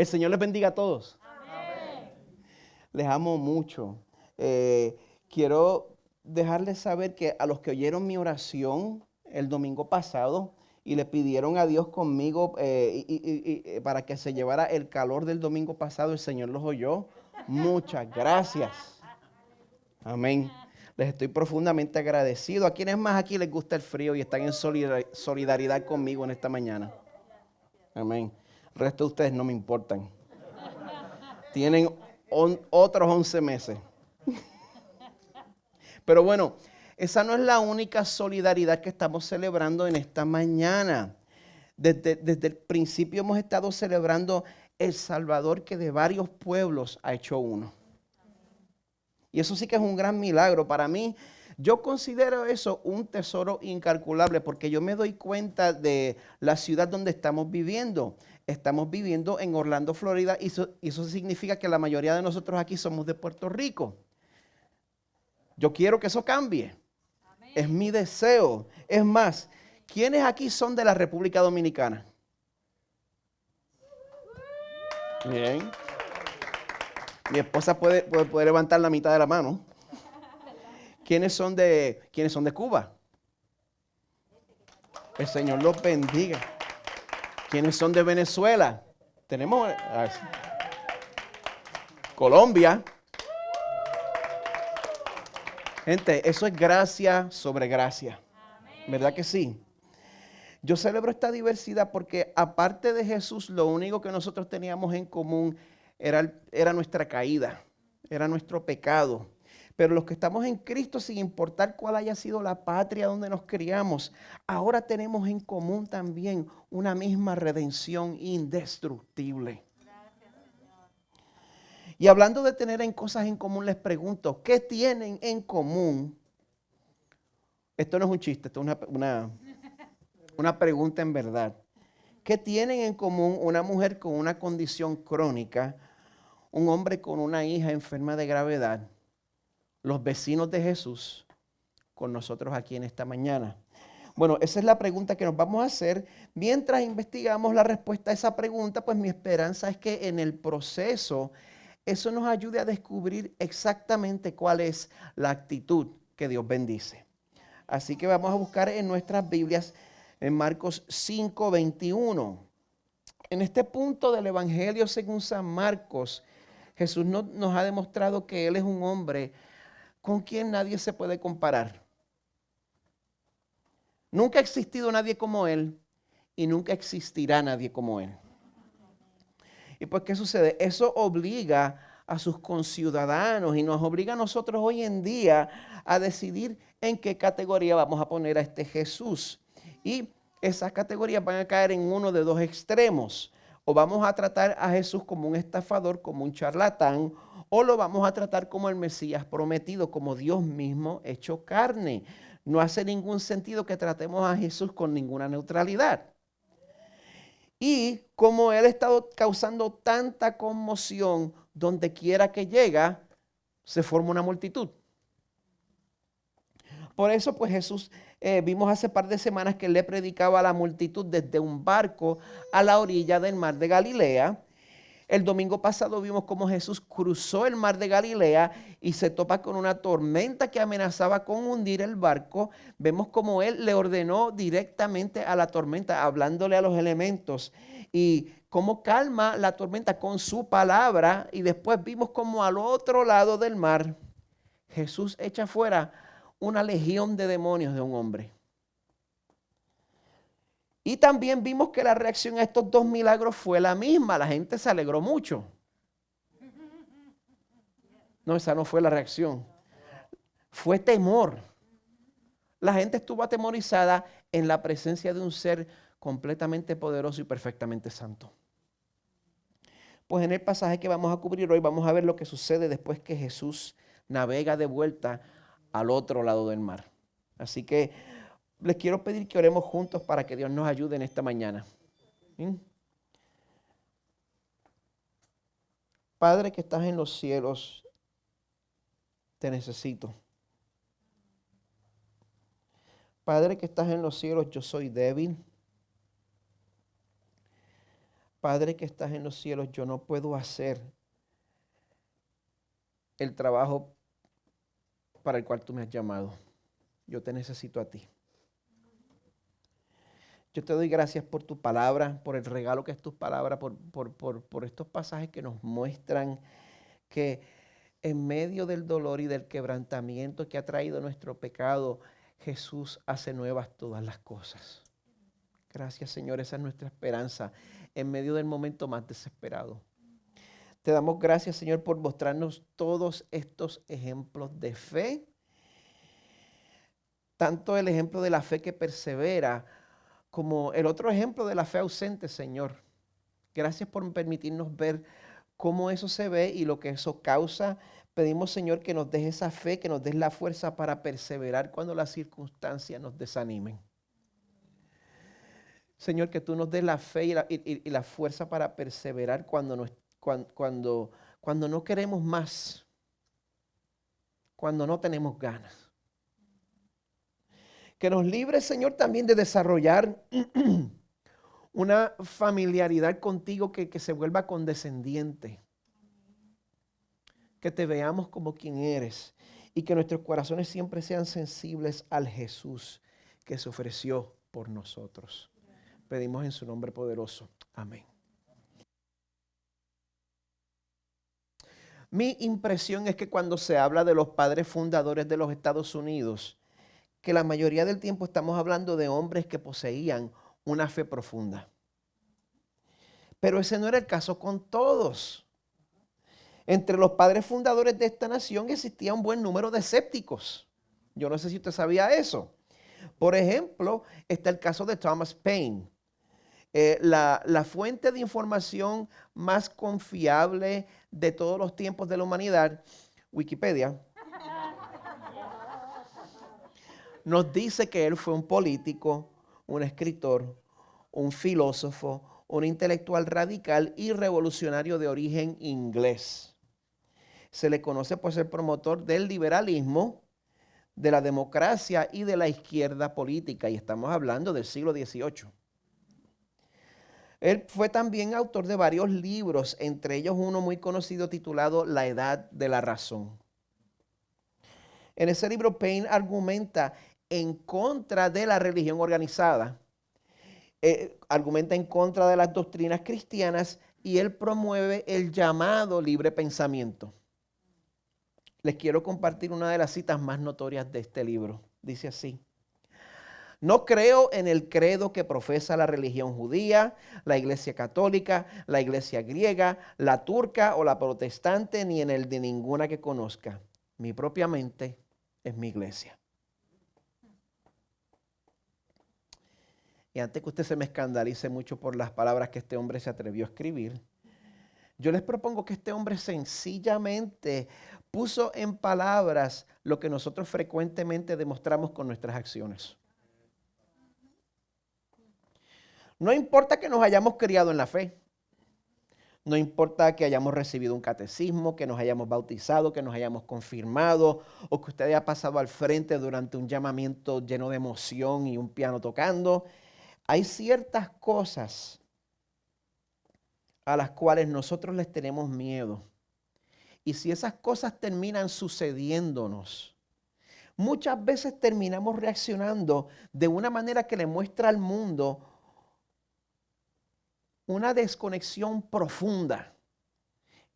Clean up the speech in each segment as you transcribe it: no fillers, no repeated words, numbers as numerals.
El Señor les bendiga a todos. Amén. Les amo mucho. Quiero dejarles saber que a los que oyeron mi oración el domingo pasado y le pidieron a Dios conmigo para que se llevara el calor del domingo pasado, el Señor los oyó. Muchas gracias. Amén. Les estoy profundamente agradecido. ¿A quienes más aquí les gusta el frío y están en solidaridad conmigo en esta mañana? Amén. El resto de ustedes no me importan. Tienen otros 11 meses. Pero bueno, esa no es la única solidaridad que estamos celebrando en esta mañana. Desde el principio hemos estado celebrando el Salvador que de varios pueblos ha hecho uno. Y eso sí que es un gran milagro. Para mí, yo considero eso un tesoro incalculable porque yo me doy cuenta de la ciudad donde estamos viviendo. Estamos viviendo en Orlando, Florida, y eso significa que la mayoría de nosotros aquí somos de Puerto Rico. Yo quiero que eso cambie. Amén. Es mi deseo. Es más, ¿quiénes aquí son de la República Dominicana? Bien. Mi esposa puede levantar la mitad de la mano. ¿Quiénes son de Cuba? El Señor los bendiga. ¿Quiénes son de Venezuela? Tenemos Colombia. Gente, eso es gracia sobre gracia. ¿Verdad que sí? Yo celebro esta diversidad porque aparte de Jesús, lo único que nosotros teníamos en común era nuestra caída, era nuestro pecado. Pero los que estamos en Cristo, sin importar cuál haya sido la patria donde nos criamos, ahora tenemos en común también una misma redención indestructible. Y hablando de tener cosas en común, les pregunto, ¿qué tienen en común? Esto no es un chiste, esto es una pregunta en verdad. ¿Qué tienen en común una mujer con una condición crónica, un hombre con una hija enferma de gravedad, los vecinos de Jesús con nosotros aquí en esta mañana? Bueno, esa es la pregunta que nos vamos a hacer. Mientras investigamos la respuesta a esa pregunta, pues mi esperanza es que en el proceso eso nos ayude a descubrir exactamente cuál es la actitud que Dios bendice. Así que vamos a buscar en nuestras Biblias en Marcos 5:21. En este punto del Evangelio según San Marcos, Jesús nos ha demostrado que Él es un hombre con quien nadie se puede comparar. Nunca ha existido nadie como Él y nunca existirá nadie como Él. ¿Y pues qué sucede? Eso obliga a sus conciudadanos y nos obliga a nosotros hoy en día a decidir en qué categoría vamos a poner a este Jesús. Y esas categorías van a caer en uno de dos extremos. O vamos a tratar a Jesús como un estafador, como un charlatán, o lo vamos a tratar como el Mesías prometido, como Dios mismo hecho carne. No hace ningún sentido que tratemos a Jesús con ninguna neutralidad. Y como Él ha estado causando tanta conmoción, donde quiera que llega, se forma una multitud. Por eso, pues Jesús, vimos hace par de semanas que Él le predicaba a la multitud desde un barco a la orilla del mar de Galilea. El domingo pasado vimos cómo Jesús cruzó el mar de Galilea y se topa con una tormenta que amenazaba con hundir el barco. Vemos cómo Él le ordenó directamente a la tormenta, hablándole a los elementos, y cómo calma la tormenta con su palabra. Y después vimos cómo al otro lado del mar Jesús echa fuera una legión de demonios de un hombre. Y también vimos que la reacción a estos dos milagros fue la misma. La gente se alegró mucho. No, esa no fue la reacción. Fue temor. La gente estuvo atemorizada en la presencia de un ser completamente poderoso y perfectamente santo. Pues en el pasaje que vamos a cubrir hoy vamos a ver lo que sucede después que Jesús navega de vuelta al otro lado del mar. Así que les quiero pedir que oremos juntos para que Dios nos ayude en esta mañana. ¿Sí? Padre que estás en los cielos, te necesito. Padre que estás en los cielos, yo soy débil. Padre que estás en los cielos, yo no puedo hacer el trabajo para el cual tú me has llamado. Yo te necesito a ti. Yo te doy gracias por tu palabra, por el regalo que es tu palabra, por estos pasajes que nos muestran que en medio del dolor y del quebrantamiento que ha traído nuestro pecado, Jesús hace nuevas todas las cosas. Gracias, Señor, esa es nuestra esperanza en medio del momento más desesperado. Te damos gracias, Señor, por mostrarnos todos estos ejemplos de fe. Tanto el ejemplo de la fe que persevera, como el otro ejemplo de la fe ausente, Señor. Gracias por permitirnos ver cómo eso se ve y lo que eso causa. Pedimos, Señor, que nos des esa fe, que nos des la fuerza para perseverar cuando las circunstancias nos desanimen. Señor, que tú nos des la fe y la fuerza para perseverar cuando no queremos más, cuando no tenemos ganas. Que nos libre, Señor, también de desarrollar una familiaridad contigo que se vuelva condescendiente. Que te veamos como quien eres y que nuestros corazones siempre sean sensibles al Jesús que se ofreció por nosotros. Pedimos en su nombre poderoso. Amén. Mi impresión es que cuando se habla de los padres fundadores de los Estados Unidos, que la mayoría del tiempo estamos hablando de hombres que poseían una fe profunda. Pero ese no era el caso con todos. Entre los padres fundadores de esta nación existía un buen número de escépticos. Yo no sé si usted sabía eso. Por ejemplo, está el caso de Thomas Paine. La fuente de información más confiable de todos los tiempos de la humanidad, Wikipedia, nos dice que él fue un político, un escritor, un filósofo, un intelectual radical y revolucionario de origen inglés. Se le conoce por ser promotor del liberalismo, de la democracia y de la izquierda política, y estamos hablando del siglo XVIII. Él fue también autor de varios libros, entre ellos uno muy conocido titulado La Edad de la Razón. En ese libro Paine argumenta en contra de la religión organizada, argumenta en contra de las doctrinas cristianas y él promueve el llamado libre pensamiento. Les quiero compartir una de las citas más notorias de este libro. Dice así: no creo en el credo que profesa la religión judía, la iglesia católica, la iglesia griega, la turca o la protestante, ni en el de ninguna que conozca. Mi propia mente es mi iglesia. Y antes que usted se me escandalice mucho por las palabras que este hombre se atrevió a escribir, yo les propongo que este hombre sencillamente puso en palabras lo que nosotros frecuentemente demostramos con nuestras acciones. No importa que nos hayamos criado en la fe. No importa que hayamos recibido un catecismo, que nos hayamos bautizado, que nos hayamos confirmado o que usted haya pasado al frente durante un llamamiento lleno de emoción y un piano tocando. Hay ciertas cosas a las cuales nosotros les tenemos miedo. Y si esas cosas terminan sucediéndonos, muchas veces terminamos reaccionando de una manera que le muestra al mundo una desconexión profunda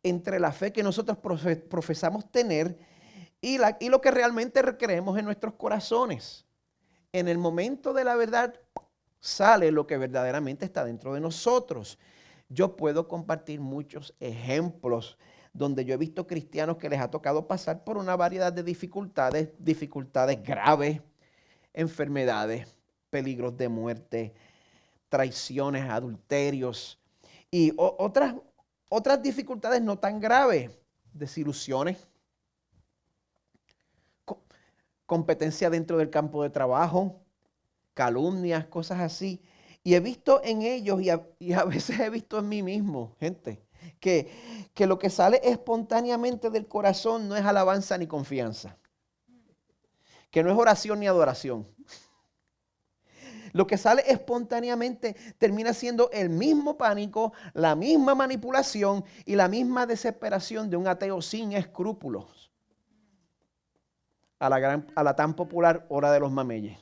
entre la fe que nosotros profesamos tener y lo que realmente creemos en nuestros corazones. En el momento de la verdad sale lo que verdaderamente está dentro de nosotros. Yo puedo compartir muchos ejemplos donde yo he visto cristianos que les ha tocado pasar por una variedad de dificultades graves, enfermedades, peligros de muerte, traiciones, adulterios y otras dificultades no tan graves, desilusiones, competencia dentro del campo de trabajo, calumnias, cosas así. Y he visto en ellos y a veces he visto en mí mismo, gente, que lo que sale espontáneamente del corazón no es alabanza ni confianza, que no es oración ni adoración. Lo que sale espontáneamente termina siendo el mismo pánico, la misma manipulación y la misma desesperación de un ateo sin escrúpulos a la tan popular hora de los mameyes.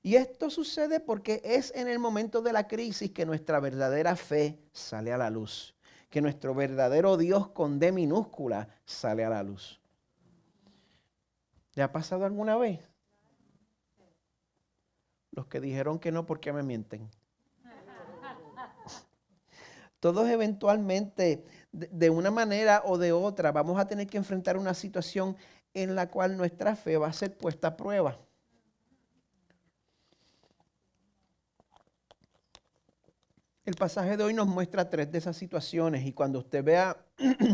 Y esto sucede porque es en el momento de la crisis que nuestra verdadera fe sale a la luz, que nuestro verdadero Dios con D minúscula sale a la luz. ¿Le ha pasado alguna vez? Los que dijeron que no, ¿por qué me mienten? Todos eventualmente, de una manera o de otra, vamos a tener que enfrentar una situación en la cual nuestra fe va a ser puesta a prueba. El pasaje de hoy nos muestra 3 de esas situaciones y cuando usted vea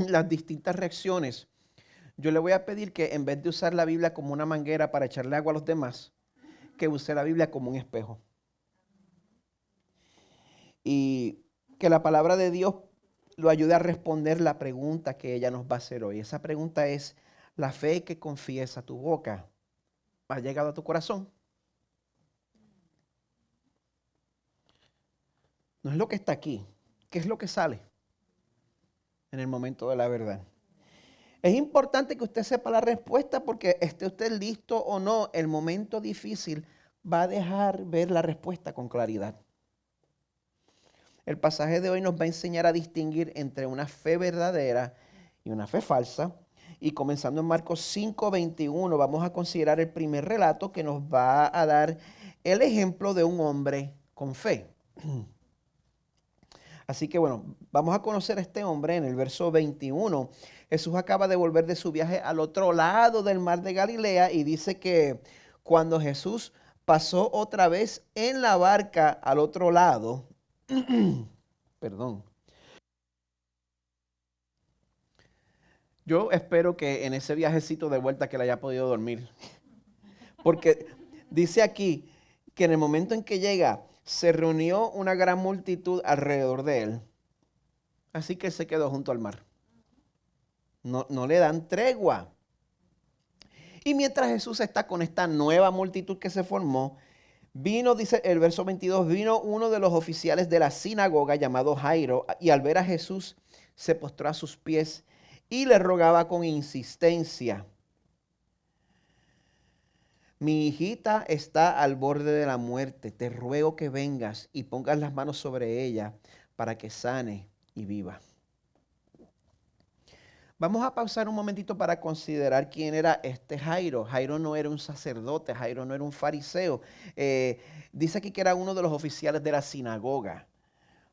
las distintas reacciones, yo le voy a pedir que en vez de usar la Biblia como una manguera para echarle agua a los demás, que use la Biblia como un espejo. Y que la palabra de Dios lo ayude a responder la pregunta que ella nos va a hacer hoy. Esa pregunta es, ¿la fe que confiesa tu boca ha llegado a tu corazón? No es lo que está aquí. ¿Qué es lo que sale en el momento de la verdad? Es importante que usted sepa la respuesta porque esté usted listo o no, el momento difícil va a dejar ver la respuesta con claridad. El pasaje de hoy nos va a enseñar a distinguir entre una fe verdadera y una fe falsa. Y comenzando en Marcos 5:21, vamos a considerar el primer relato que nos va a dar el ejemplo de un hombre con fe. Así que bueno, vamos a conocer a este hombre en el verso 21. Jesús acaba de volver de su viaje al otro lado del mar de Galilea y dice que cuando Jesús pasó otra vez en la barca al otro lado, perdón. Yo espero que en ese viajecito de vuelta que le haya podido dormir. Porque dice aquí que en el momento en que llega, se reunió una gran multitud alrededor de él. Así que él se quedó junto al mar. No le dan tregua. Y mientras Jesús está con esta nueva multitud que se formó, vino, dice el verso 22, vino uno de los oficiales de la sinagoga llamado Jairo, y al ver a Jesús se postró a sus pies y le rogaba con insistencia: mi hijita está al borde de la muerte, te ruego que vengas y pongas las manos sobre ella para que sane y viva. Vamos a pausar un momentito para considerar quién era este Jairo. Jairo no era un sacerdote, Jairo no era un fariseo. Dice aquí que era uno de los oficiales de la sinagoga.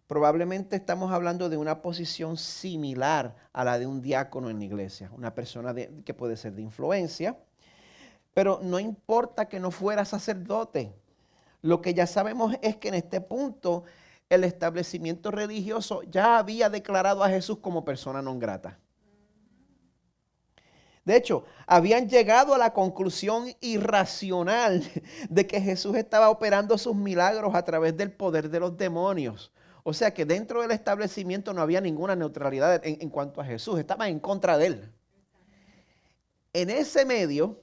Probablemente estamos hablando de una posición similar a la de un diácono en la iglesia, una persona que puede ser de influencia, pero no importa que no fuera sacerdote. Lo que ya sabemos es que en este punto el establecimiento religioso ya había declarado a Jesús como persona non grata. De hecho, habían llegado a la conclusión irracional de que Jesús estaba operando sus milagros a través del poder de los demonios. O sea que dentro del establecimiento no había ninguna neutralidad en cuanto a Jesús, estaban en contra de él. En ese medio,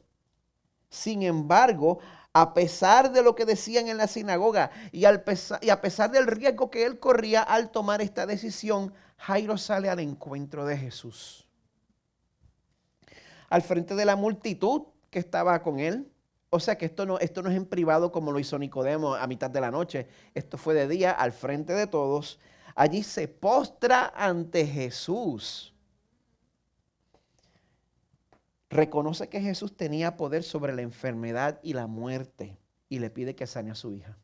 sin embargo, a pesar de lo que decían en la sinagoga y a pesar del riesgo que él corría al tomar esta decisión, Jairo sale al encuentro de Jesús. Al frente de la multitud que estaba con él. O sea que esto no es en privado como lo hizo Nicodemo a mitad de la noche. Esto fue de día, al frente de todos. Allí se postra ante Jesús. Reconoce que Jesús tenía poder sobre la enfermedad y la muerte y le pide que sane a su hija.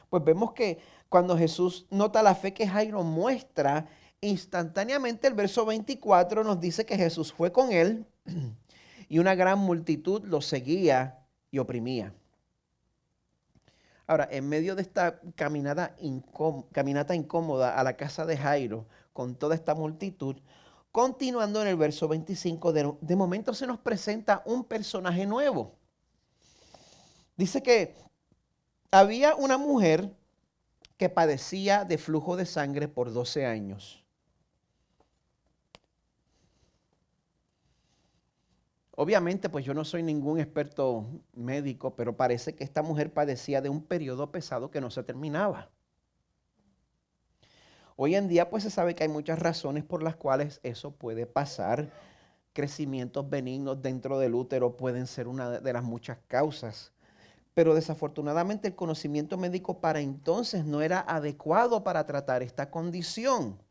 Pues vemos que cuando Jesús nota la fe que Jairo muestra, instantáneamente el verso 24 nos dice que Jesús fue con él y una gran multitud lo seguía y oprimía. Ahora, en medio de esta caminata incómoda a la casa de Jairo con toda esta multitud, continuando en el verso 25, de momento se nos presenta un personaje nuevo. Dice que había una mujer que padecía de flujo de sangre por 12 años. Obviamente, pues yo no soy ningún experto médico, pero parece que esta mujer padecía de un periodo pesado que no se terminaba. Hoy en día, pues se sabe que hay muchas razones por las cuales eso puede pasar. Crecimientos benignos dentro del útero pueden ser una de las muchas causas. Pero desafortunadamente el conocimiento médico para entonces no era adecuado para tratar esta condición.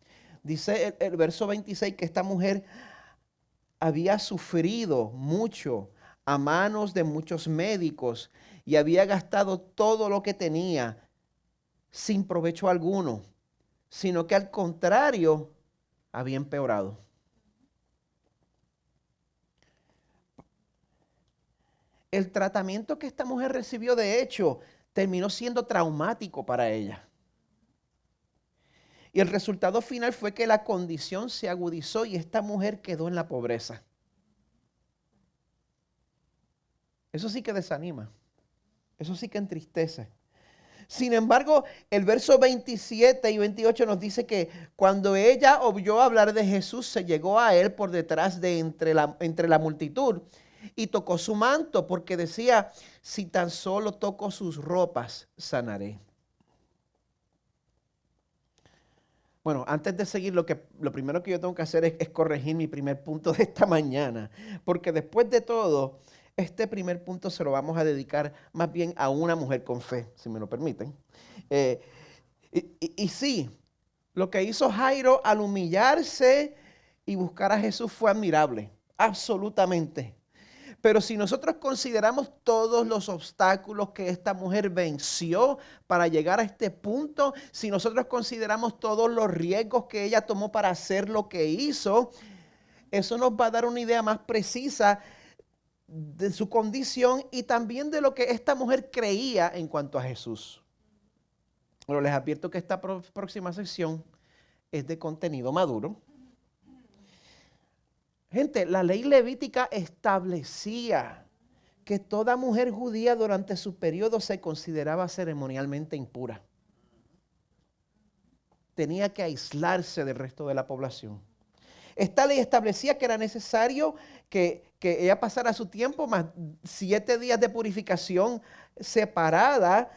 Dice el verso 26 que esta mujer había sufrido mucho a manos de muchos médicos y había gastado todo lo que tenía sin provecho alguno, sino que al contrario había empeorado. El tratamiento que esta mujer recibió, de hecho, terminó siendo traumático para ella. Y el resultado final fue que la condición se agudizó y esta mujer quedó en la pobreza. Eso sí que desanima. Eso sí que entristece. Sin embargo, el verso 27 y 28 nos dice que cuando ella oyó hablar de Jesús, se llegó a él por detrás de entre la multitud y tocó su manto, porque decía, si tan solo toco sus ropas, sanaré. Bueno, antes de seguir, lo primero que yo tengo que hacer es corregir mi primer punto de esta mañana, porque después de todo, este primer punto se lo vamos a dedicar más bien a una mujer con fe, si me lo permiten. Eh, y sí, lo que hizo Jairo al humillarse y buscar a Jesús fue admirable, absolutamente. Pero si nosotros consideramos todos los obstáculos que esta mujer venció para llegar a este punto, si nosotros consideramos todos los riesgos que ella tomó para hacer lo que hizo, eso nos va a dar una idea más precisa de su condición y también de lo que esta mujer creía en cuanto a Jesús. Pero les advierto que esta próxima sección es de contenido maduro. Gente, la ley levítica establecía que toda mujer judía durante su periodo se consideraba ceremonialmente impura. Tenía que aislarse del resto de la población. Esta ley establecía que era necesario que ella pasara su tiempo más 7 días de purificación separada.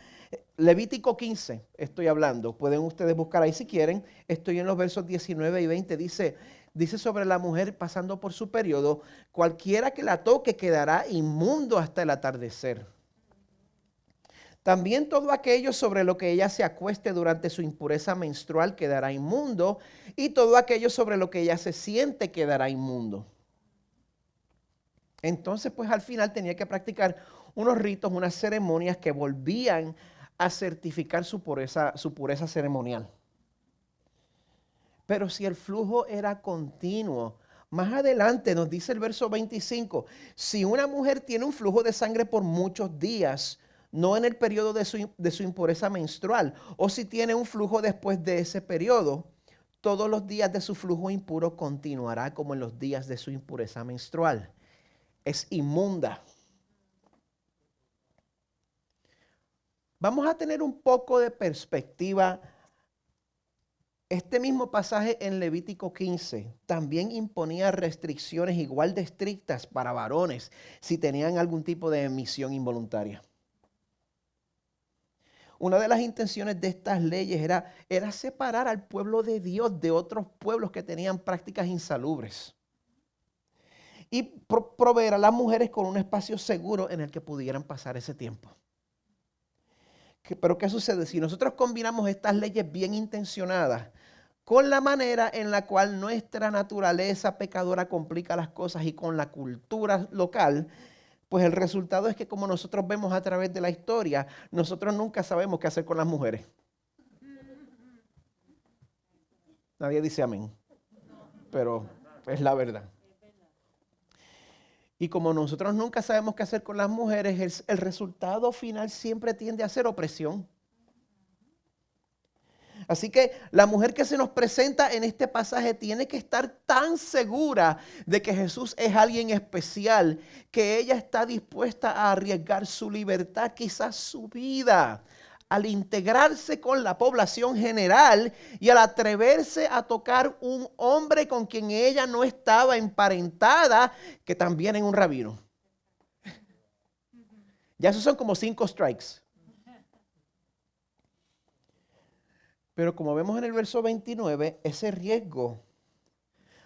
Levítico 15 estoy hablando, pueden ustedes buscar ahí si quieren. Estoy en los versos 19 y 20, dice sobre la mujer pasando por su periodo, cualquiera que la toque quedará inmundo hasta el atardecer. También todo aquello sobre lo que ella se acueste durante su impureza menstrual quedará inmundo, y todo aquello sobre lo que ella se siente quedará inmundo. Entonces, pues al final tenía que practicar unos ritos, unas ceremonias que volvían a certificar su pureza ceremonial. Pero si el flujo era continuo, más adelante nos dice el verso 25, si una mujer tiene un flujo de sangre por muchos días, no en el periodo de su impureza menstrual, o si tiene un flujo después de ese periodo, todos los días de su flujo impuro continuará como en los días de su impureza menstrual. Es inmunda. Vamos a tener un poco de perspectiva. Este mismo pasaje en Levítico 15 también imponía restricciones igual de estrictas para varones si tenían algún tipo de emisión involuntaria. Una de las intenciones de estas leyes era separar al pueblo de Dios de otros pueblos que tenían prácticas insalubres y proveer a las mujeres con un espacio seguro en el que pudieran pasar ese tiempo. Pero ¿qué sucede? Si nosotros combinamos estas leyes bien intencionadas con la manera en la cual nuestra naturaleza pecadora complica las cosas y con la cultura local, pues el resultado es que, como nosotros vemos a través de la historia, nosotros nunca sabemos qué hacer con las mujeres. Nadie dice amén, pero es la verdad. Y como nosotros nunca sabemos qué hacer con las mujeres, el resultado final siempre tiende a ser opresión. Así que la mujer que se nos presenta en este pasaje tiene que estar tan segura de que Jesús es alguien especial, que ella está dispuesta a arriesgar su libertad, quizás su vida, al integrarse con la población general y al atreverse a tocar un hombre con quien ella no estaba emparentada, que también era un rabino. Ya esos son como 5 strikes. Pero como vemos en el verso 29, ese riesgo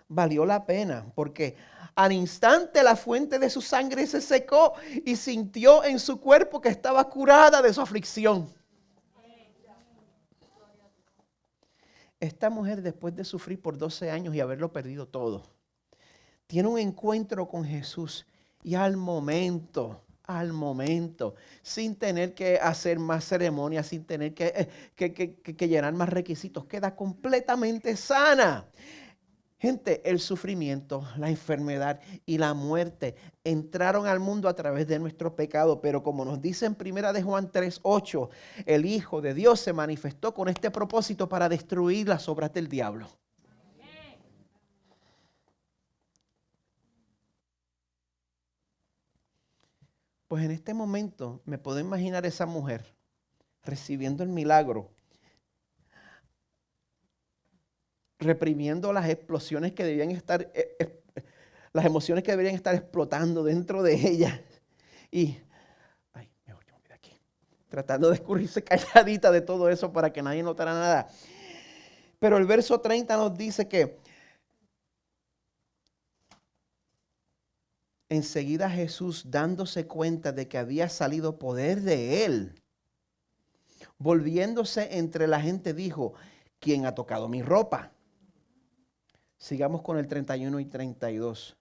valió la pena, porque al instante la fuente de su sangre se secó y sintió en su cuerpo que estaba curada de su aflicción. Esta mujer, después de sufrir por 12 años y haberlo perdido todo, tiene un encuentro con Jesús y al momento, sin tener que hacer más ceremonias, sin tener que llenar más requisitos, queda completamente sana. Gente, el sufrimiento, la enfermedad y la muerte entraron al mundo a través de nuestro pecado, pero como nos dice en 1 de Juan 3:8, el Hijo de Dios se manifestó con este propósito para destruir las obras del diablo. Pues en este momento me puedo imaginar esa mujer recibiendo el milagro, reprimiendo las explosiones que debían estar, las emociones que deberían estar explotando dentro de ella. Y, mejor yo me voy de aquí. Tratando de escurrirse calladita de todo eso para que nadie notara nada. Pero el verso 30 nos dice que enseguida Jesús, dándose cuenta de que había salido poder de él, volviéndose entre la gente, dijo: ¿quién ha tocado mi ropa? Sigamos con el 31 y 32.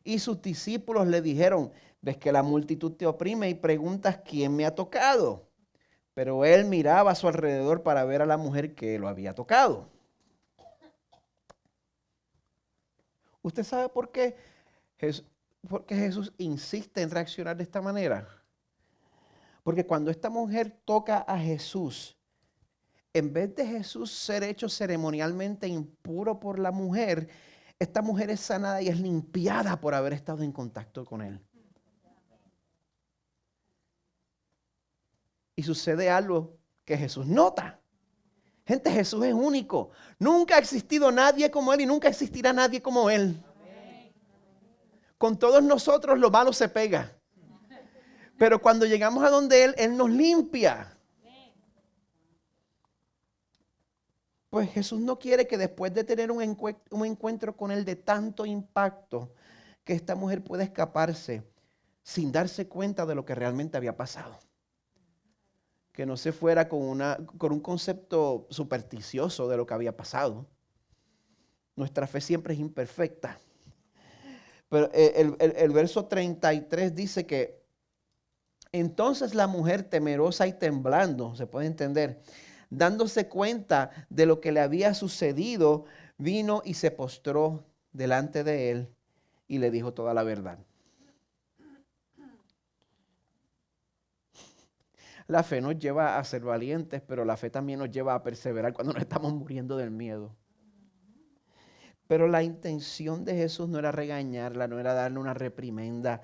Y sus discípulos le dijeron: ves que la multitud te oprime y preguntas quién me ha tocado. Pero él miraba a su alrededor para ver a la mujer que lo había tocado. ¿Usted sabe por qué Jesús insiste en reaccionar de esta manera? Porque cuando esta mujer toca a Jesús, en vez de Jesús ser hecho ceremonialmente impuro por la mujer, esta mujer es sanada y es limpiada por haber estado en contacto con él. Y sucede algo que Jesús nota. Gente, Jesús es único. Nunca ha existido nadie como él y nunca existirá nadie como él. Con todos nosotros lo malo se pega. Pero cuando llegamos a donde él nos limpia. Pues Jesús no quiere que después de tener un encuentro con él de tanto impacto, que esta mujer pueda escaparse sin darse cuenta de lo que realmente había pasado. Que no se fuera con un concepto supersticioso de lo que había pasado. Nuestra fe siempre es imperfecta. Pero el verso 33 dice que entonces la mujer, temerosa y temblando, se puede entender, dándose cuenta de lo que le había sucedido, vino y se postró delante de él y le dijo toda la verdad. La fe nos lleva a ser valientes, pero la fe también nos lleva a perseverar cuando nos estamos muriendo del miedo. Pero la intención de Jesús no era regañarla, no era darle una reprimenda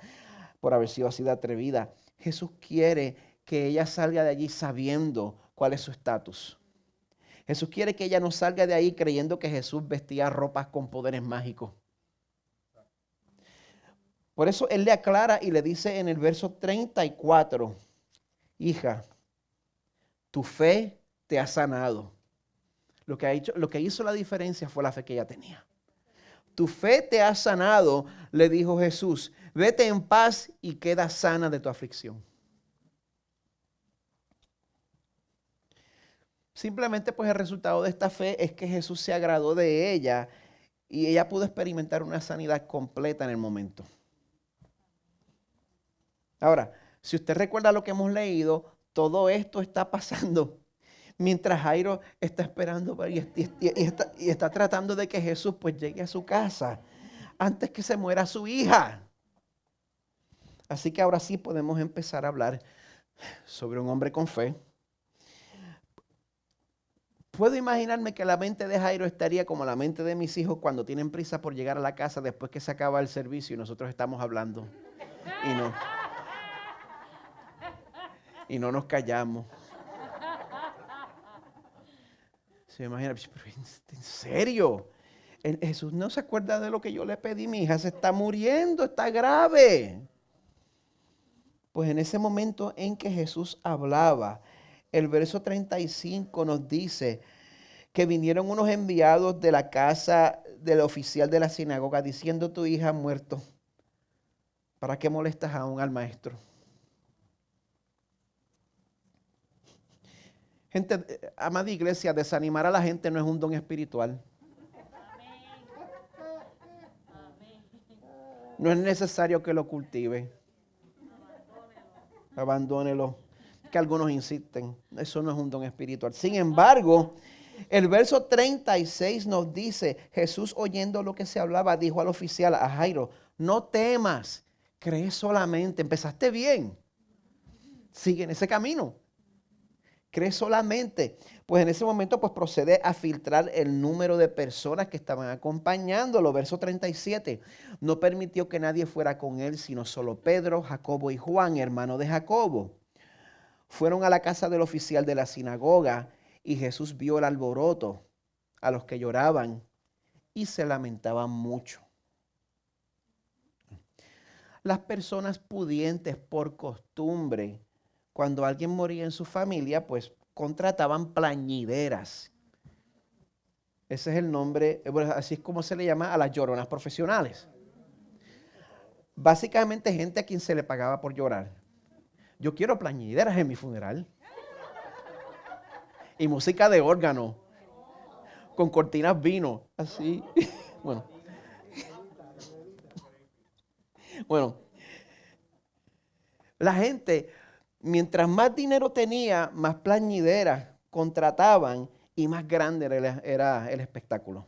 por haber sido así de atrevida. Jesús quiere que ella salga de allí sabiendo cuál es su estatus. Jesús quiere que ella no salga de ahí creyendo que Jesús vestía ropas con poderes mágicos. Por eso Él le aclara y le dice en el verso 34, hija, tu fe te ha sanado. Lo que hizo la diferencia fue la fe que ella tenía. Tu fe te ha sanado, le dijo Jesús. Vete en paz y queda sana de tu aflicción. Simplemente pues el resultado de esta fe es que Jesús se agradó de ella y ella pudo experimentar una sanidad completa en el momento. Ahora, si usted recuerda lo que hemos leído, todo esto está pasando mientras Jairo está esperando y está tratando de que Jesús pues llegue a su casa antes que se muera su hija. Así que ahora sí podemos empezar a hablar sobre un hombre con fe. Puedo imaginarme que la mente de Jairo estaría como la mente de mis hijos cuando tienen prisa por llegar a la casa después que se acaba el servicio y nosotros estamos hablando y no nos callamos. Se imagina, pero ¿en serio? Jesús no se acuerda de lo que yo le pedí, mi hija se está muriendo, está grave. Pues en ese momento en que Jesús hablaba, el verso 35 nos dice que vinieron unos enviados de la casa del oficial de la sinagoga diciendo: tu hija ha muerto. ¿Para qué molestas aún al maestro? Gente, amada iglesia, desanimar a la gente no es un don espiritual. No es necesario que lo cultive. Abandónelo. Que algunos insisten. Eso no es un don espiritual. Sin embargo, el verso 36 nos dice: Jesús, oyendo lo que se hablaba, dijo al oficial, a Jairo: no temas, cree solamente. Empezaste bien. Sigue en ese camino. Cree solamente. Pues en ese momento pues procede a filtrar el número de personas que estaban acompañándolo. Verso 37. No permitió que nadie fuera con él, sino solo Pedro, Jacobo y Juan, hermano de Jacobo. Fueron a la casa del oficial de la sinagoga y Jesús vio el alboroto, a los que lloraban y se lamentaban mucho. Las personas pudientes, por costumbre, cuando alguien moría en su familia, pues contrataban plañideras. Ese es el nombre, bueno, así es como se le llama a las lloronas profesionales. Básicamente gente a quien se le pagaba por llorar. Yo quiero plañideras en mi funeral. Y música de órgano, con cortinas vino, así. Bueno, la gente, mientras más dinero tenía, más plañideras contrataban y más grande era el espectáculo.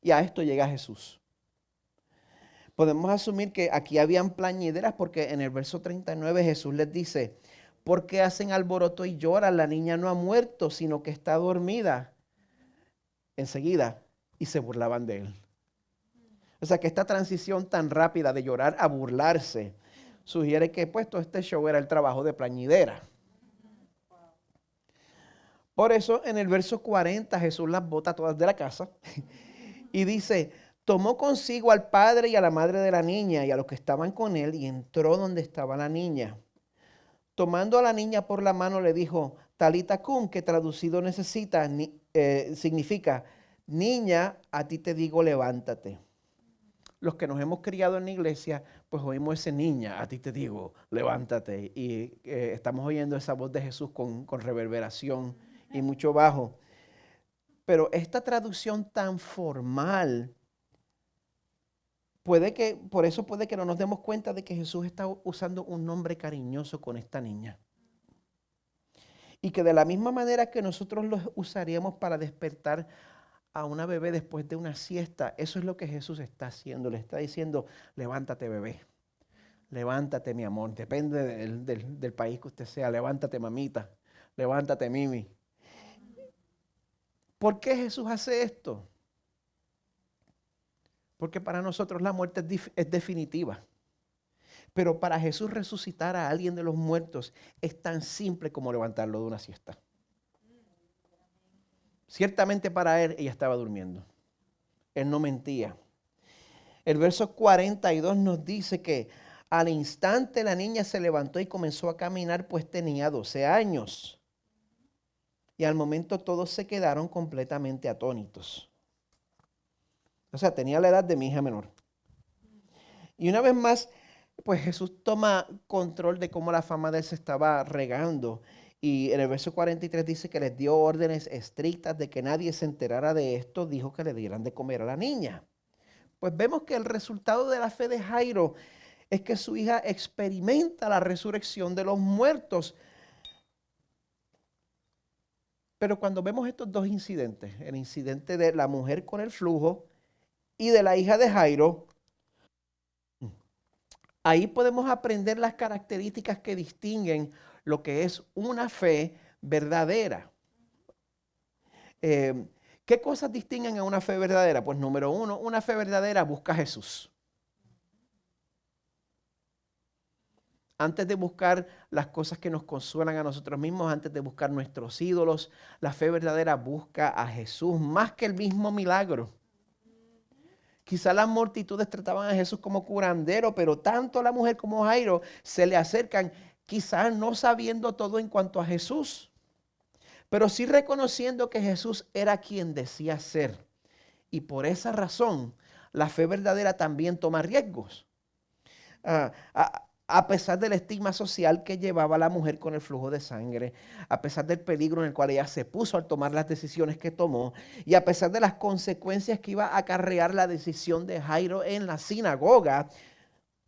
Y a esto llega Jesús. Podemos asumir que aquí habían plañideras porque en el verso 39 Jesús les dice: ¿por qué hacen alboroto y lloran? La niña no ha muerto, sino que está dormida. Enseguida, y se burlaban de él. O sea que esta transición tan rápida de llorar a burlarse sugiere que pues todo este show era el trabajo de plañidera. Por eso en el verso 40 Jesús las bota todas de la casa y dice: tomó consigo al padre y a la madre de la niña y a los que estaban con él y entró donde estaba la niña. Tomando a la niña por la mano le dijo: Talita cum, que traducido significa: niña, a ti te digo, levántate. Los que nos hemos criado en la iglesia, pues oímos ese: niña, a ti te digo, levántate. Y estamos oyendo esa voz de Jesús con reverberación y mucho bajo. Pero esta traducción tan formal, por eso puede que no nos demos cuenta de que Jesús está usando un nombre cariñoso con esta niña. Y que de la misma manera que nosotros lo usaríamos para despertar a una bebé después de una siesta, eso es lo que Jesús está haciendo. Le está diciendo: levántate, bebé. Levántate, mi amor. Depende del país que usted sea. Levántate, mamita. Levántate, Mimi. ¿Por qué Jesús hace esto? Porque para nosotros la muerte es definitiva. Pero para Jesús resucitar a alguien de los muertos es tan simple como levantarlo de una siesta. Ciertamente para él ella estaba durmiendo. Él no mentía. El verso 42 nos dice que al instante la niña se levantó y comenzó a caminar, pues tenía 12 años. Y al momento todos se quedaron completamente atónitos. O sea, tenía la edad de mi hija menor. Y una vez más, pues Jesús toma control de cómo la fama de él se estaba regando. Y en el verso 43 dice que les dio órdenes estrictas de que nadie se enterara de esto. Dijo que le dieran de comer a la niña. Pues vemos que el resultado de la fe de Jairo es que su hija experimenta la resurrección de los muertos. Pero cuando vemos estos dos incidentes, el incidente de la mujer con el flujo y de la hija de Jairo, ahí podemos aprender las características que distinguen lo que es una fe verdadera. ¿Qué cosas distinguen a una fe verdadera? Pues número uno, una fe verdadera busca a Jesús. Antes de buscar las cosas que nos consuelan a nosotros mismos, antes de buscar nuestros ídolos, la fe verdadera busca a Jesús más que el mismo milagro. Quizá las multitudes trataban a Jesús como curandero, pero tanto la mujer como Jairo se le acercan, quizás no sabiendo todo en cuanto a Jesús, pero sí reconociendo que Jesús era quien decía ser. Y por esa razón, la fe verdadera también toma riesgos. A pesar del estigma social que llevaba la mujer con el flujo de sangre, a pesar del peligro en el cual ella se puso al tomar las decisiones que tomó, y a pesar de las consecuencias que iba a acarrear la decisión de Jairo en la sinagoga,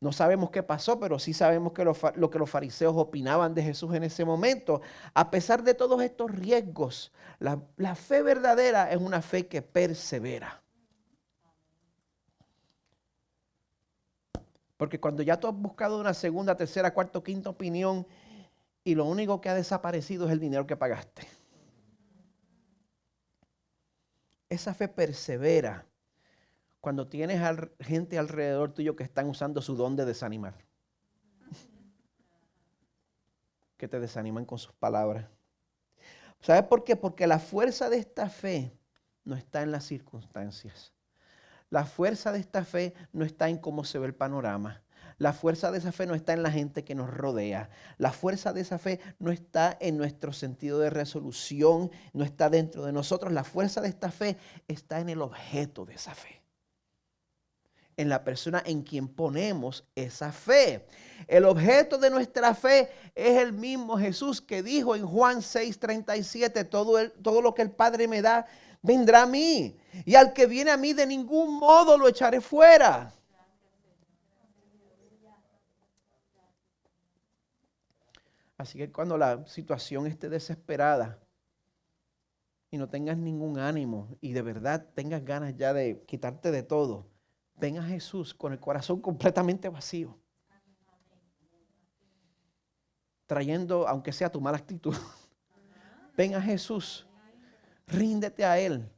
no sabemos qué pasó, pero sí sabemos que lo que los fariseos opinaban de Jesús en ese momento. A pesar de todos estos riesgos, la fe verdadera es una fe que persevera. Porque cuando ya tú has buscado una segunda, tercera, cuarta, quinta opinión y lo único que ha desaparecido es el dinero que pagaste. Esa fe persevera cuando tienes gente alrededor tuyo que están usando su don de desanimar. Que te desaniman con sus palabras. ¿Sabes por qué? Porque la fuerza de esta fe no está en las circunstancias. La fuerza de esta fe no está en cómo se ve el panorama. La fuerza de esa fe no está en la gente que nos rodea. La fuerza de esa fe no está en nuestro sentido de resolución, no está dentro de nosotros. La fuerza de esta fe está en el objeto de esa fe. En la persona en quien ponemos esa fe. El objeto de nuestra fe es el mismo Jesús que dijo en Juan 6:37, todo lo que el Padre me da, vendrá a mí. Y al que viene a mí de ningún modo lo echaré fuera. Así que cuando la situación esté desesperada y no tengas ningún ánimo y de verdad tengas ganas ya de quitarte de todo, ven a Jesús con el corazón completamente vacío. Trayendo, aunque sea tu mala actitud, ven a Jesús, ríndete a Él.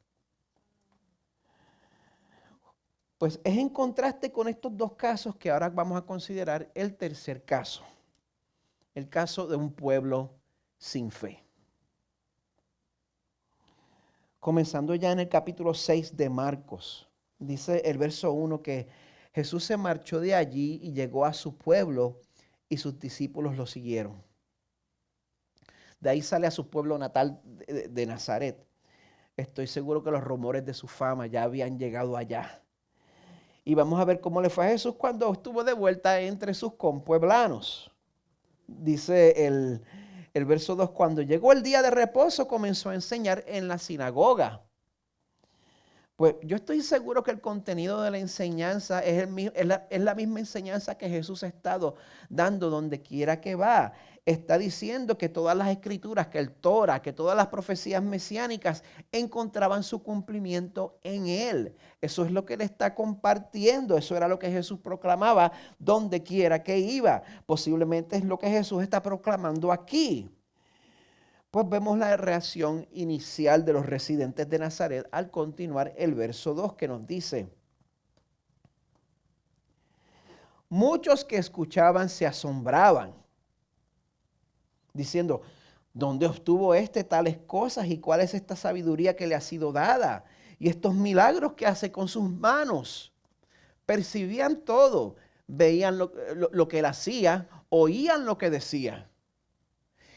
Pues es en contraste con estos dos casos que ahora vamos a considerar el tercer caso. El caso de un pueblo sin fe. Comenzando ya en el capítulo 6 de Marcos, dice el verso 1 que Jesús se marchó de allí y llegó a su pueblo y sus discípulos lo siguieron. De ahí sale a su pueblo natal de Nazaret. Estoy seguro que los rumores de su fama ya habían llegado allá. Y vamos a ver cómo le fue a Jesús cuando estuvo de vuelta entre sus compueblanos. Dice el verso 2, cuando llegó el día de reposo comenzó a enseñar en la sinagoga. Pues yo estoy seguro que el contenido de la enseñanza es la misma enseñanza que Jesús ha estado dando donde quiera que va. Está diciendo que todas las escrituras, que el Torah, que todas las profecías mesiánicas encontraban su cumplimiento en Él. Eso es lo que Él está compartiendo. Eso era lo que Jesús proclamaba donde quiera que iba. Posiblemente es lo que Jesús está proclamando aquí. Pues vemos la reacción inicial de los residentes de Nazaret al continuar el verso 2 que nos dice: muchos que escuchaban se asombraban, diciendo, ¿dónde obtuvo tales cosas y cuál es esta sabiduría que le ha sido dada? Y estos milagros que hace con sus manos. Percibían todo, veían lo que él hacía, oían lo que decía.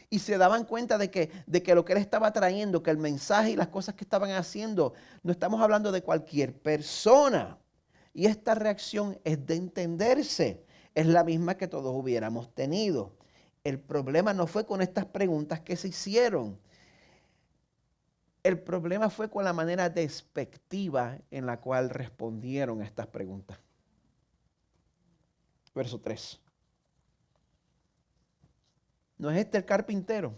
Y se daban cuenta de que lo que él estaba trayendo, que el mensaje y las cosas que estaban haciendo, no estamos hablando de cualquier persona. Y esta reacción es de entenderse. Es la misma que todos hubiéramos tenido. El problema no fue con estas preguntas que se hicieron. El problema fue con la manera despectiva en la cual respondieron a estas preguntas. Verso 3. ¿No es este el carpintero?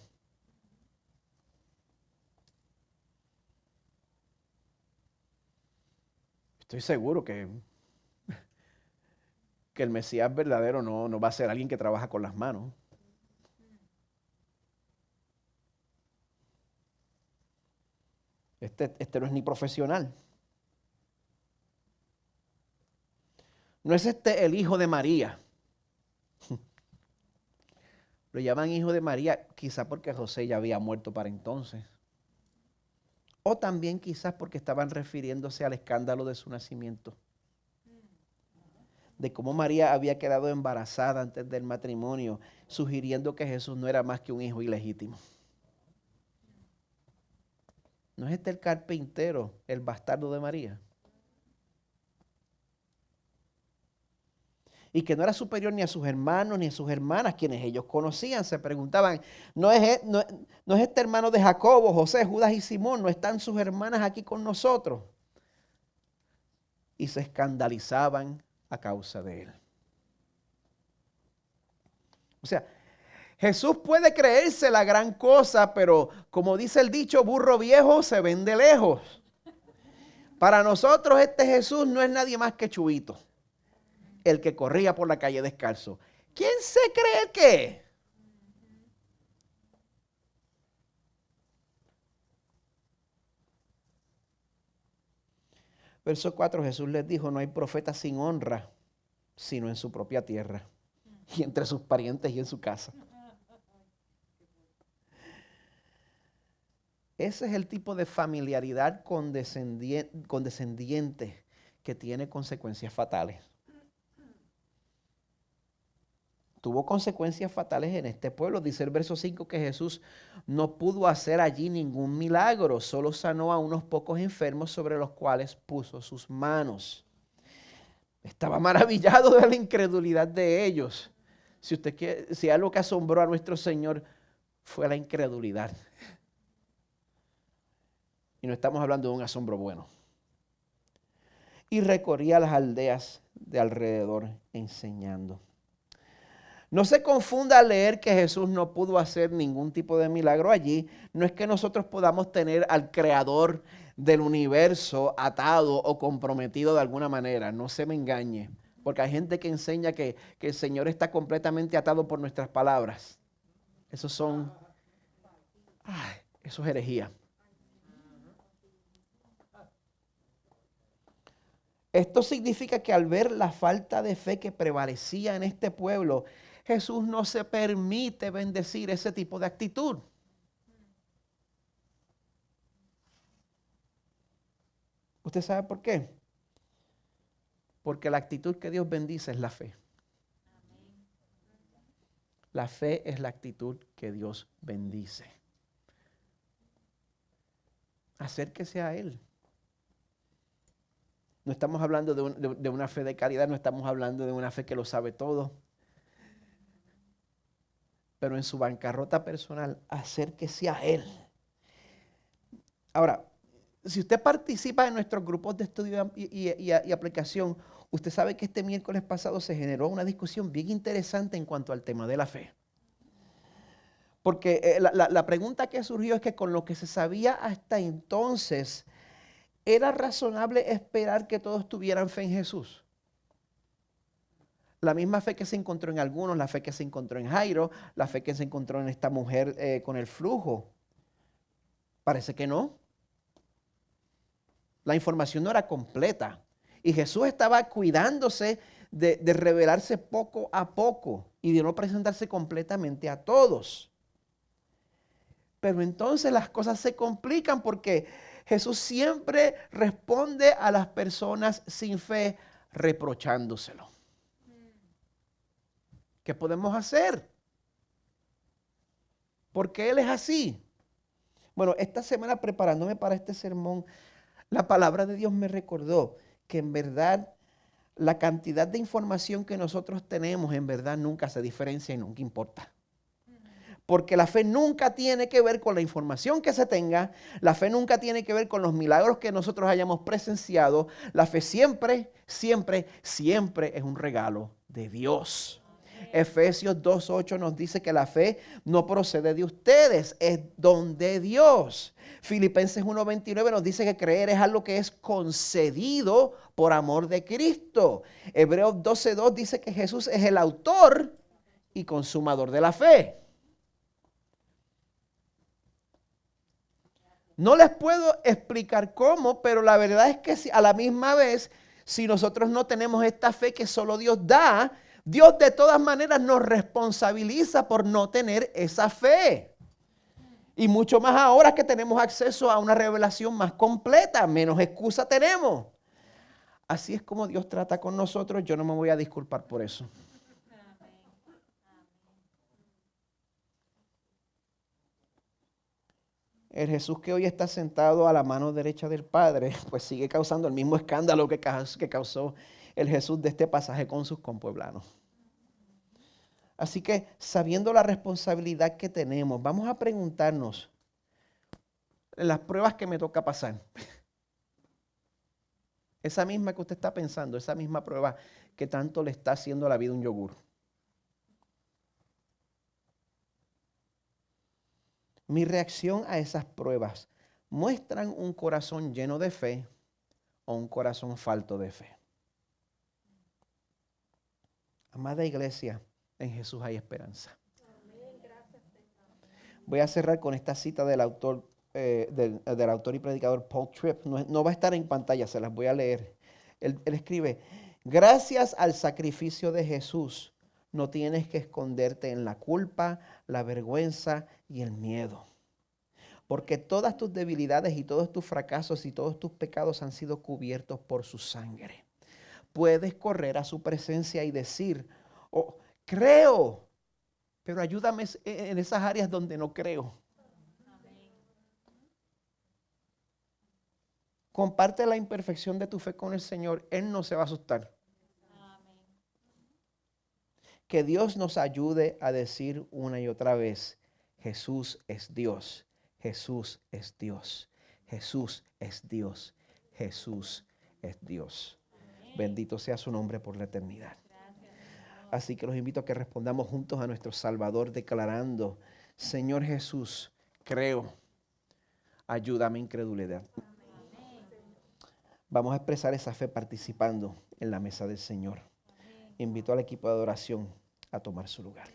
Estoy seguro que el Mesías verdadero no va a ser alguien que trabaja con las manos. Este no es ni profesional. No es este el hijo de María. Lo llaman hijo de María, quizás porque José ya había muerto para entonces. O también quizás porque estaban refiriéndose al escándalo de su nacimiento. De cómo María había quedado embarazada antes del matrimonio, sugiriendo que Jesús no era más que un hijo ilegítimo. ¿No es este el carpintero, el bastardo de María? Y que no era superior ni a sus hermanos ni a sus hermanas, quienes ellos conocían. Se preguntaban, ¿no es este hermano de Jacobo, José, Judas y Simón? ¿No están sus hermanas aquí con nosotros? Y se escandalizaban a causa de él. O sea, Jesús puede creerse la gran cosa, pero como dice el dicho, burro viejo se ven de lejos. Para nosotros este Jesús no es nadie más que Chubito, el que corría por la calle descalzo. ¿Quién se cree que? Verso 4, Jesús les dijo, no hay profeta sin honra, sino en su propia tierra, y entre sus parientes y en su casa. Ese es el tipo de familiaridad condescendiente que tiene consecuencias fatales. Tuvo consecuencias fatales en este pueblo. Dice el verso 5 que Jesús no pudo hacer allí ningún milagro, solo sanó a unos pocos enfermos sobre los cuales puso sus manos. Estaba maravillado de la incredulidad de ellos. Si algo que asombró a nuestro Señor fue la incredulidad. Y no estamos hablando de un asombro bueno. Y recorría las aldeas de alrededor enseñando. No se confunda al leer que Jesús no pudo hacer ningún tipo de milagro allí. No es que nosotros podamos tener al creador del universo atado o comprometido de alguna manera. No se me engañe. Porque hay gente que enseña que el Señor está completamente atado por nuestras palabras. Eso es herejía. Esto significa que al ver la falta de fe que prevalecía en este pueblo, Jesús no se permite bendecir ese tipo de actitud. ¿Usted sabe por qué? Porque la actitud que Dios bendice es la fe. La fe es la actitud que Dios bendice. Acérquese a Él. No estamos hablando de una fe de caridad, no estamos hablando de una fe que lo sabe todo. Pero en su bancarrota personal, acérquese a Él. Ahora, si usted participa en nuestros grupos de estudio y aplicación, usted sabe que este miércoles pasado se generó una discusión bien interesante en cuanto al tema de la fe. Porque la pregunta que surgió es que con lo que se sabía hasta entonces, ¿era razonable esperar que todos tuvieran fe en Jesús? La misma fe que se encontró en algunos, la fe que se encontró en Jairo, la fe que se encontró en esta mujer con el flujo. Parece que no. La información no era completa. Y Jesús estaba cuidándose de revelarse poco a poco y de no presentarse completamente a todos. Pero entonces las cosas se complican porque Jesús siempre responde a las personas sin fe reprochándoselo. ¿Qué podemos hacer? Porque Él es así. Bueno, esta semana preparándome para este sermón, la palabra de Dios me recordó que en verdad la cantidad de información que nosotros tenemos en verdad nunca se diferencia y nunca importa. Porque la fe nunca tiene que ver con la información que se tenga, la fe nunca tiene que ver con los milagros que nosotros hayamos presenciado. La fe siempre, siempre, siempre es un regalo de Dios. Efesios 2:8 nos dice que la fe no procede de ustedes, es don de Dios. Filipenses 1:29 nos dice que creer es algo que es concedido por amor de Cristo. Hebreos 12:2 dice que Jesús es el autor y consumador de la fe. No les puedo explicar cómo, pero la verdad es que a la misma vez, si nosotros no tenemos esta fe que solo Dios da, Dios de todas maneras nos responsabiliza por no tener esa fe. Y mucho más ahora que tenemos acceso a una revelación más completa, menos excusa tenemos. Así es como Dios trata con nosotros, yo no me voy a disculpar por eso. El Jesús que hoy está sentado a la mano derecha del Padre, pues sigue causando el mismo escándalo que causó el Jesús de este pasaje con sus compueblanos. Así que, sabiendo la responsabilidad que tenemos, vamos a preguntarnos las pruebas que me toca pasar. Esa misma que usted está pensando, esa misma prueba que tanto le está haciendo la vida un yogur. Mi reacción a esas pruebas muestran un corazón lleno de fe o un corazón falto de fe. Amada iglesia, en Jesús hay esperanza. Voy a cerrar con esta cita del autor, del autor y predicador Paul Tripp. No va a estar en pantalla, se las voy a leer. Él escribe, gracias al sacrificio de Jesús, no tienes que esconderte en la culpa, la vergüenza y el miedo. Porque todas tus debilidades y todos tus fracasos y todos tus pecados han sido cubiertos por su sangre. Puedes correr a su presencia y decir, oh, creo, pero ayúdame en esas áreas donde no creo. Comparte la imperfección de tu fe con el Señor. Él no se va a asustar. Que Dios nos ayude a decir una y otra vez, Jesús es Dios, Jesús es Dios, Jesús es Dios, Jesús es Dios. Bendito sea su nombre por la eternidad. Así que los invito a que respondamos juntos a nuestro Salvador declarando, Señor Jesús, creo, ayúdame incredulidad. Vamos a expresar esa fe participando en la mesa del Señor. Invito al equipo de adoración a tomar su lugar.